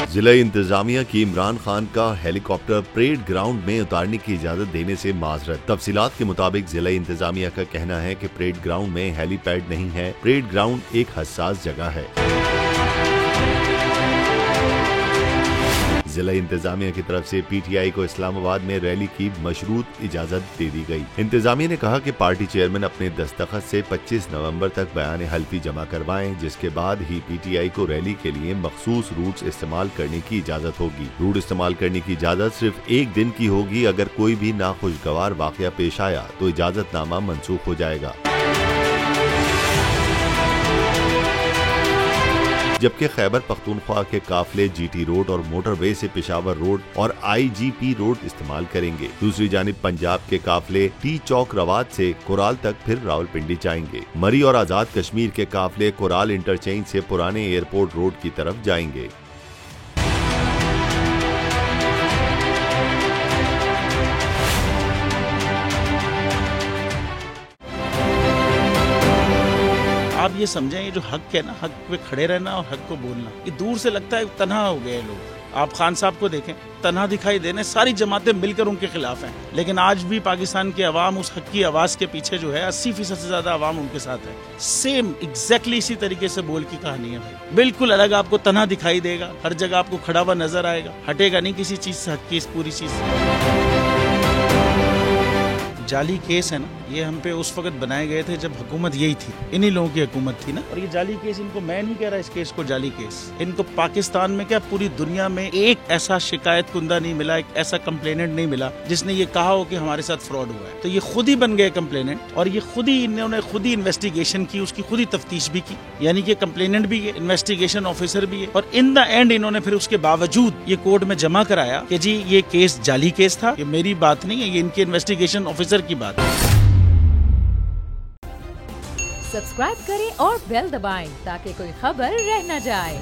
जिला इंतजामिया की इमरान खान का हेलीकॉप्टर परेड ग्राउंड में उतारने की इजाजत देने से माजरत। तफसीलात के मुताबिक जिला इंतजामिया का कहना है कि परेड ग्राउंड में हेलीपैड नहीं है। परेड ग्राउंड एक हसास जगह है। जिला इंतजामिया की तरफ से पीटीआई को इस्लामाबाद में रैली की मशरूत इजाजत दे दी गई। इंतजामिया ने कहा कि पार्टी चेयरमैन अपने दस्तखत से 25 नवंबर तक बयान हल्फी जमा करवाएं, जिसके बाद ही पीटीआई को रैली के लिए मखसूस रूट्स इस्तेमाल करने की इजाजत होगी। रूट इस्तेमाल करने की इजाजत सिर्फ एक दिन की होगी। अगर कोई भी नाखुशगवार वाकया पेश आया तो इजाजतनामा मनसूख हो जाएगा। जबकि खैबर पख्तूनख्वा के काफले जीटी रोड और मोटरवे से पेशावर रोड और आईजीपी रोड इस्तेमाल करेंगे। दूसरी जानिब पंजाब के काफले टी चौक रवात से कोराल तक फिर रावलपिंडी जाएंगे। मरी और आजाद कश्मीर के काफले कोराल इंटरचेंज से पुराने एयरपोर्ट रोड की तरफ जाएंगे। आप ये समझें, ये जो हक है ना, हक पे खड़े रहना और हक को बोलना, ये दूर से लगता है तन्हा हो गए लोग। आप खान साहब को देखें, तन्हा दिखाई देने, सारी जमातें मिलकर उनके खिलाफ हैं, लेकिन आज भी पाकिस्तान की आवाम उस हक की आवाज के पीछे जो है 80% से ज्यादा आवाम उनके साथ है। सेम एग्जैक्टली इसी तरीके से बोल की कहानी है भाई। बिल्कुल अलग आपको तन्हा दिखाई देगा, हर जगह आपको खड़ा हुआ नजर आएगा, हटेगा नहीं किसी चीज से, हक की इस पूरी चीज से। जाली केस है ना, ये हम पे उस वक्त बनाए गए थे जब हुकूमत यही थी, इन्हीं लोगों की हुकूमत थी ना। और ये जाली केस, इनको मैं नहीं कह रहा इस केस को जाली केस, इनको पाकिस्तान में क्या पूरी दुनिया में एक ऐसा शिकायत कुंदा नहीं मिला, एक ऐसा कंप्लेनेंट नहीं मिला जिसने ये कहा हो कि हमारे साथ फ्रॉड हुआ है। तो ये खुद ही बन गए कंप्लेनेंट और ये खुद ही इन्होंने खुद ही इन्वेस्टिगेशन की, उसकी खुद ही तफ्तीश भी की, यानी कि कंप्लेनेंट भी है, इन्वेस्टिगेशन ऑफिसर भी है। और इन द एंड इन्होंने फिर उसके बावजूद ये कोर्ट में जमा कराया कि जी ये केस जाली केस था। ये मेरी बात नहीं है, ये इनके इन्वेस्टिगेशन ऑफिसर की बात है। सब्सक्राइब करें और बेल दबाएं ताकि कोई खबर रह न जाए।